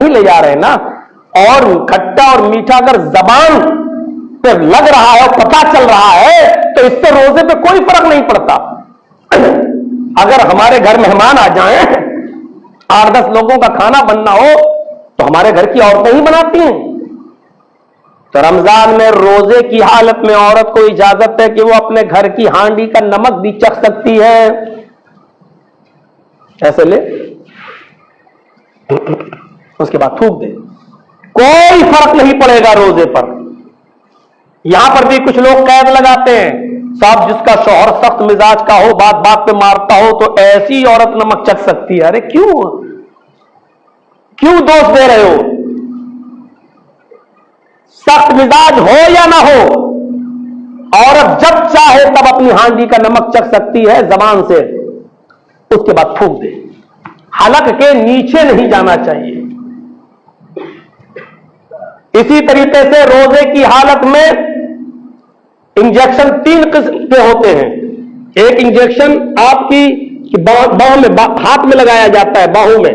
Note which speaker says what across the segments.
Speaker 1: नहीं ले जा रहे ना। और खट्टा और मीठा अगर जबान पे लग रहा है और पता चल रहा है तो इससे रोजे पे कोई फर्क नहीं पड़ता। अगर हमारे घर मेहमान आ जाएं, 8-10 लोगों का खाना बनना हो तो हमारे घर की औरतें ही बनाती हैं। तो रमजान में रोजे की हालत में औरत को इजाजत है कि वो अपने घर की हांडी का नमक भी चख सकती है। ऐसे ले, उसके बाद थूक दे, कोई फर्क नहीं पड़ेगा रोजे पर। यहां पर भी कुछ लोग कैद लगाते हैं, साहब जिसका शौहर सख्त मिजाज का हो, बात बात पे मारता हो, तो ऐसी औरत नमक चख सकती है। अरे क्यों दोष दे रहे हो? सख्त मिजाज हो या ना हो, औरत जब चाहे तब अपनी हांडी का नमक चख सकती है जबान से, उसके बाद थूक दे। हलक के नीचे नहीं जाना चाहिए। इसी तरीके से रोजे की हालत में इंजेक्शन 3 किस्म के होते हैं। एक इंजेक्शन आपकी बाहों में, हाथ में लगाया जाता है, बाहों में।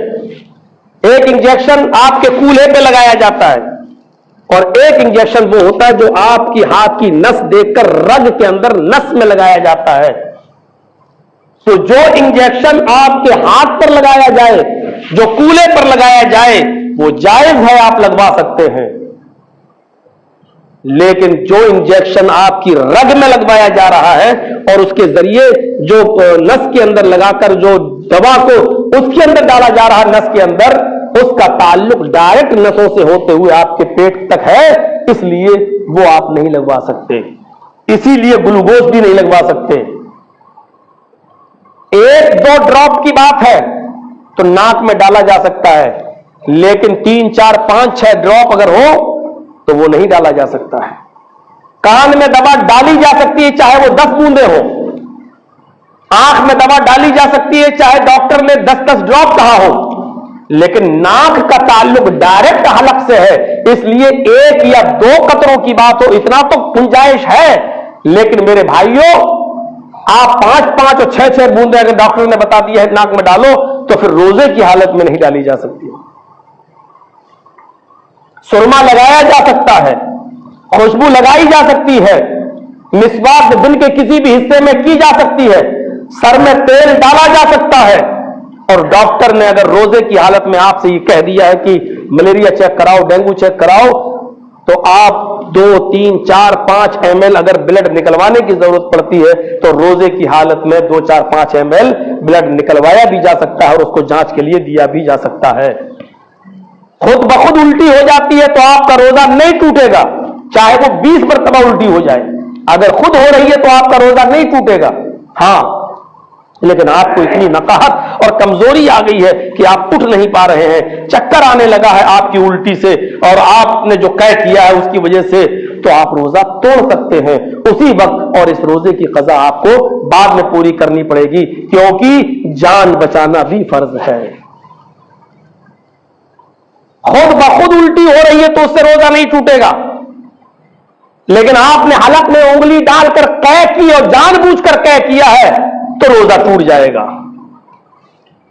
Speaker 1: एक इंजेक्शन आपके कूल्हे पे लगाया जाता है, और एक इंजेक्शन वो होता है जो आपकी हाथ की नस देखकर रग के अंदर नस में लगाया जाता है। तो जो इंजेक्शन आपके हाथ पर लगाया जाए, जो कूल्हे पर लगाया जाए, वो जायज है, आप लगवा सकते हैं। लेकिन जो इंजेक्शन आपकी रग में लगवाया जा रहा है और उसके जरिए जो नस के अंदर लगाकर जो दवा को उसके अंदर डाला जा रहा है नस के अंदर, उसका ताल्लुक डायरेक्ट नसों से होते हुए आपके पेट तक है, इसलिए वो आप नहीं लगवा सकते। इसीलिए ग्लूकोज भी नहीं लगवा सकते। 1-2 ड्रॉप की बात है तो नाक में डाला जा सकता है, लेकिन 3, 4, 5, 6 ड्रॉप अगर हो तो वो नहीं डाला जा सकता है। कान में दवा डाली जा सकती है चाहे वो 10 बूंदे हो, आंख में दवा डाली जा सकती है चाहे डॉक्टर ने 10-10 ड्रॉप कहा हो, लेकिन नाक का ताल्लुक डायरेक्ट हलक से है, इसलिए 1 या 2 कतरों की बात हो, इतना तो गुंजाइश है। लेकिन मेरे भाइयों, आप 5-5 और 6-6 बूंदे अगर डॉक्टर ने बता दिया है नाक में डालो, तो फिर रोजे की हालत में नहीं डाली जा सकती। सुरमा लगाया जा सकता है, खुशबू लगाई जा सकती है, मिसवाक दिन के किसी भी हिस्से में की जा सकती है, सर में तेल डाला जा सकता है। और डॉक्टर ने अगर रोजे की हालत में आपसे ये कह दिया है कि मलेरिया चेक कराओ, डेंगू चेक कराओ, तो आप 2, 3, 4, 5 ml अगर ब्लड निकलवाने की जरूरत पड़ती है तो रोजे की हालत में 2, 4, 5 ml ब्लड निकलवाया भी जा सकता है और उसको जांच के लिए दिया भी जा सकता है। खुद बखुद उल्टी हो जाती है तो आपका रोजा नहीं टूटेगा, चाहे वो 20 मरतबा उल्टी हो जाए। अगर खुद हो रही है तो आपका रोजा नहीं टूटेगा। हां, लेकिन आपको इतनी नकाहत और कमजोरी आ गई है कि आप उठ नहीं पा रहे हैं, चक्कर आने लगा है आपकी उल्टी से, और आपने जो कह किया है उसकी वजह से, तो आप रोजा तोड़ सकते हैं उसी वक्त, और इस रोजे की कज़ा आपको बाद में पूरी करनी पड़ेगी, क्योंकि जान बचाना भी फर्ज है। खुद बखुद उल्टी हो रही है तो उससे रोजा नहीं टूटेगा, लेकिन आपने हलक में उंगली डालकर कैद की और जानबूझकर कैद किया है तो रोजा टूट जाएगा।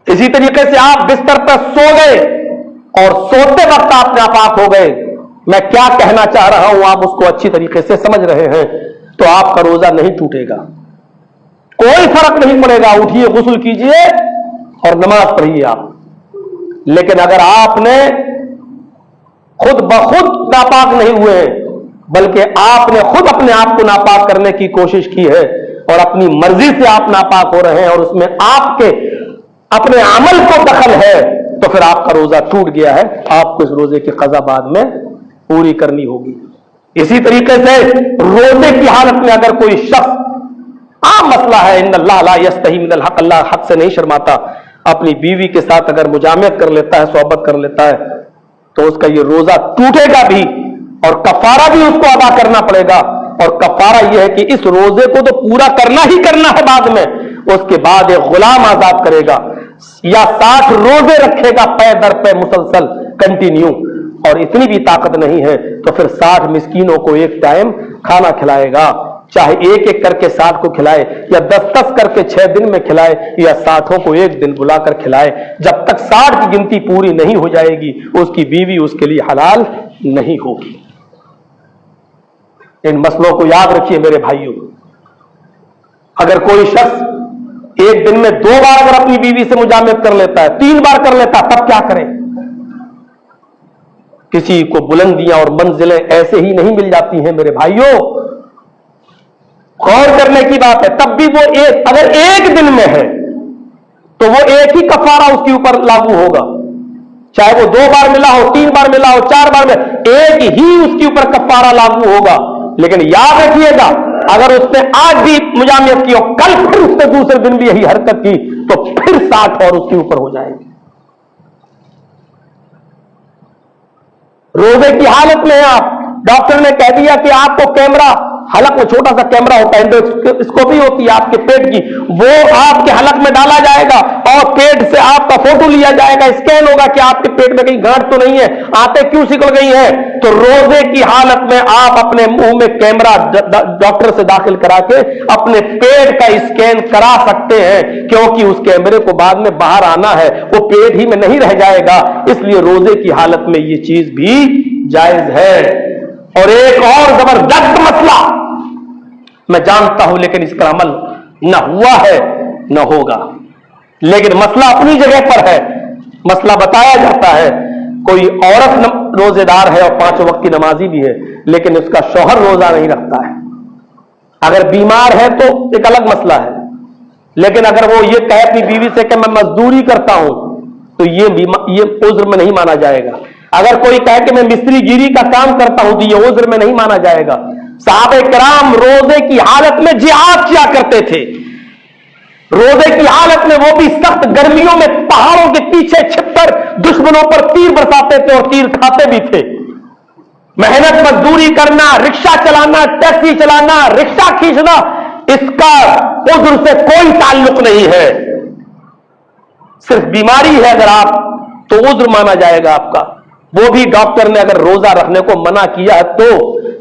Speaker 1: इसी तरीके से आप बिस्तर पर सो गए और सोते वक्त आप नापाक हो गए, मैं क्या कहना चाह रहा हूं आप उसको अच्छी तरीके से समझ रहे हैं, तो आपका रोजा नहीं टूटेगा, कोई फर्क नहीं पड़ेगा। उठिए, गुस्ल कीजिए और नमाज पढ़िए आप। लेकिन अगर आपने खुद बखुद नापाक नहीं हुए, बल्कि आपने खुद अपने आप को नापाक करने की कोशिश की है और अपनी मर्जी से आप नापाक हो रहे हैं और उसमें आपके अपने अमल को दखल है, तो फिर आपका रोजा टूट गया है, आपको इस रोजे की कज़ा बाद में पूरी करनी होगी। इसी तरीके से रोजे की हालत में अगर कोई शख्स, आम मसला है, इन्नल्लाह ला यस्तही मिनल हक, अल्लाह हक से नहीं शर्माता, अपनी बीवी के साथ अगर मुजामत कर लेता है, सोहबत कर लेता है, तो उसका ये रोजा टूटेगा भी और कफारा भी उसको अदा करना पड़ेगा। और कफारा यह है कि इस रोजे को तो पूरा करना ही करना है बाद में, उसके बाद एक गुलाम आजाद करेगा या 60 रोजे रखेगा पै दर पे मुसलसल कंटिन्यू, और इतनी भी ताकत नहीं है तो फिर 60 मिस्कीनों को एक टाइम खाना खिलाएगा, चाहे एक एक करके 60 को खिलाए या 10-10 करके 6 दिन में खिलाए या 60 को एक दिन बुलाकर खिलाए, जब तक 60 की गिनती पूरी नहीं हो जाएगी उसकी बीवी उसके लिए हलाल नहीं होगी। इन मसलों को याद रखिए मेरे भाइयों। अगर कोई शख्स एक दिन में 2 बार अगर अपनी बीवी से मुजामत कर लेता है, 3 बार कर लेता है, तब क्या करें? किसी को बुलंदियां और मंजिलें ऐसे ही नहीं मिल जाती हैं मेरे भाइयों। गौर करने की बात है। तब भी वो अगर एक दिन में है तो वो एक ही कफारा उसके ऊपर लागू होगा, चाहे वो 2 बार मिला हो, 3 बार मिला हो, 4 बार में, एक ही उसके ऊपर कफारा लागू होगा। लेकिन याद रखिएगा, अगर उसने आज भी मुजामियत की और कल फिर उसने दूसरे दिन भी यही हरकत की तो फिर 60 और उसके ऊपर हो जाएंगे। रोजे की हालत में आप, डॉक्टर ने कह दिया कि आपको कैमरा, हलक में छोटा सा कैमरा होता है, इसको भी होती है आपके पेट की, वो आपके हलक में डाला जाएगा और पेट से आपका फोटो लिया जाएगा, स्कैन होगा कि आपके पेट में कहीं गांठ तो नहीं है, आंतें क्यों सिकुड़ गई हैं। तो रोजे की हालत में आप अपने मुंह में कैमरा डॉक्टर से दाखिल करा के अपने पेट का स्कैन करा सकते हैं, क्योंकि उस कैमरे को बाद में बाहर आना है, वो पेट ही में नहीं रह जाएगा। इसलिए रोजे की हालत में ये चीज भी जायज है। और एक और जबरदस्त मसला मैं जानता हूं, लेकिन इस पर अमल न हुआ है न होगा, लेकिन मसला अपनी जगह पर है। मसला बताया जाता है, कोई औरत रोजेदार है और 5 वक्त की नमाजी भी है, लेकिन उसका शौहर रोजा नहीं रखता है। अगर बीमार है तो एक अलग मसला है, लेकिन अगर वो ये कहे अपनी बीवी से कि मैं मजदूरी करता हूं तो ये उज्र में नहीं माना जाएगा। अगर कोई कहे कि मैं मिस्त्री गिरी का काम करता हूं तो ये उज्र में नहीं माना जाएगा। साहबे किराम रोजे की हालत में जिहाद किया करते थे। रोजे की हालत में वो भी सख्त गर्मियों में पहाड़ों के पीछे छिपकर दुश्मनों पर तीर बरसाते थे और तीर खाते भी थे। मेहनत मजदूरी करना, रिक्शा चलाना, टैक्सी चलाना, रिक्शा खींचना, इसका उज्र से कोई ताल्लुक नहीं है। सिर्फ बीमारी है अगर आप, तो उज्र माना जाएगा आपका। वो भी डॉक्टर ने अगर रोजा रखने को मना किया तो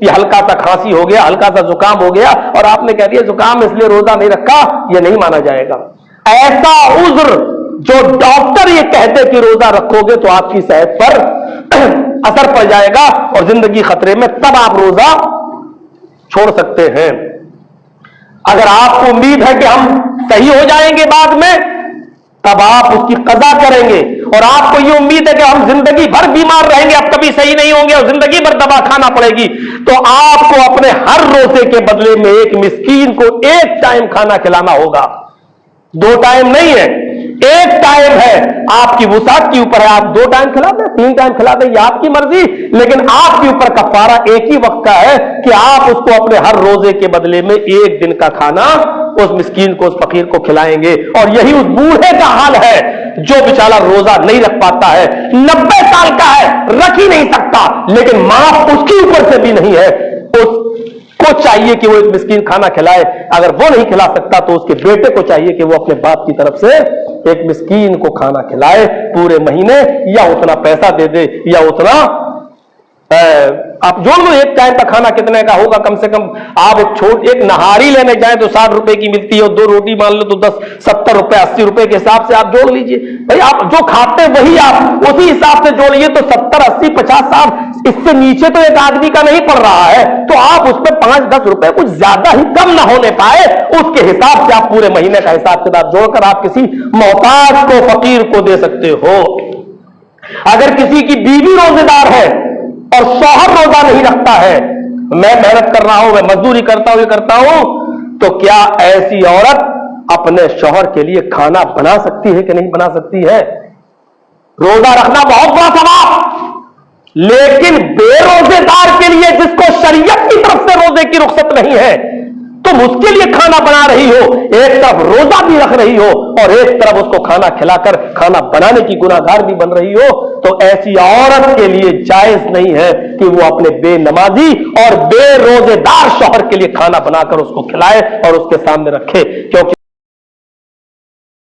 Speaker 1: ये हल्का सा खांसी हो गया, हल्का सा जुकाम हो गया और आपने कह दिया जुकाम इसलिए रोजा नहीं रखा, ये नहीं माना जाएगा। ऐसा उज्र जो डॉक्टर ये कहते कि रोजा रखोगे तो आपकी सेहत पर असर पड़ जाएगा और जिंदगी खतरे में, तब आप रोजा छोड़ सकते हैं। अगर आपको उम्मीद है कि हम सही हो जाएंगे बाद में, तब आप उसकी कज़ा करेंगे। और आपको ये उम्मीद है कि हम जिंदगी भर बीमार रहेंगे, अब कभी सही नहीं होंगे और जिंदगी भर दवा खाना पड़ेगी, तो आपको अपने हर रोजे के बदले में एक मिस्कीन को 1 टाइम खाना खिलाना होगा। 2 टाइम नहीं है, 1 टाइम है। आपकी वुसात के ऊपर है, आप 2 टाइम खिला दें, 3 टाइम खिला दें, ये आपकी मर्जी, लेकिन आपके ऊपर कफारा एक ही वक्त का है कि आप उसको अपने हर रोजे के बदले में 1 दिन का खाना उस मिस्कीन को, उस फकीर को खिलाएंगे। और यही उस बूढ़े का हाल है जो बेचारा रोजा नहीं रख पाता है, 90 साल का है, रख ही नहीं सकता, लेकिन माफ उसके ऊपर से भी नहीं है। उसको चाहिए कि वो एक मिस्कीन खाना खिलाए, अगर वो नहीं खिला सकता तो उसके बेटे को चाहिए कि वो अपने बाप की तरफ से एक मिस्कीन को खाना खिलाए पूरे महीने, या उतना पैसा दे दे या उतना आप जोड़ लो 1 टाइम का खाना कितने का होगा। कम से कम आप एक नहारी लेने जाए तो 60 रुपए की मिलती है और 2 रोटी मान लो तो 10-70 रुपए 80 रुपए के हिसाब से आप जोड़ लीजिए। भाई आप जो खाते वही आप उसी हिसाब से जोड़िए, तो 70, 80, 50, 60 इससे नीचे तो एक आदमी का नहीं पड़ रहा है, तो आप उस पर 5-10 रुपए कुछ ज्यादा ही कम ना होने पाए, उसके हिसाब से आप पूरे महीने का हिसाब किताब जोड़कर आप किसी मोहताज को, फकीर को दे सकते हो। अगर किसी की बीवी रोजेदार है और शौहर रोजा नहीं रखता है, मैं मेहनत कर रहा हूं, मैं मजदूरी करता हूं, ये करता हूं, तो क्या ऐसी औरत अपने शौहर के लिए खाना बना सकती है कि नहीं बना सकती है? रोजा रखना बहुत बड़ा सवाब, लेकिन बेरोजेदार के लिए जिसको शरीयत की तरफ से रोजे की रुख्सत नहीं है, तुम उसके लिए खाना बना रही हो, एक तरफ रोजा भी रख रही हो और एक तरफ उसको खाना खिलाकर खाना बनाने की गुनाहगार भी बन रही हो, तो ऐसी औरत के लिए जायज नहीं है कि वो अपने बेनमाजी और बेरोजेदार शौहर के लिए खाना बनाकर उसको खिलाए और उसके सामने रखे, क्योंकि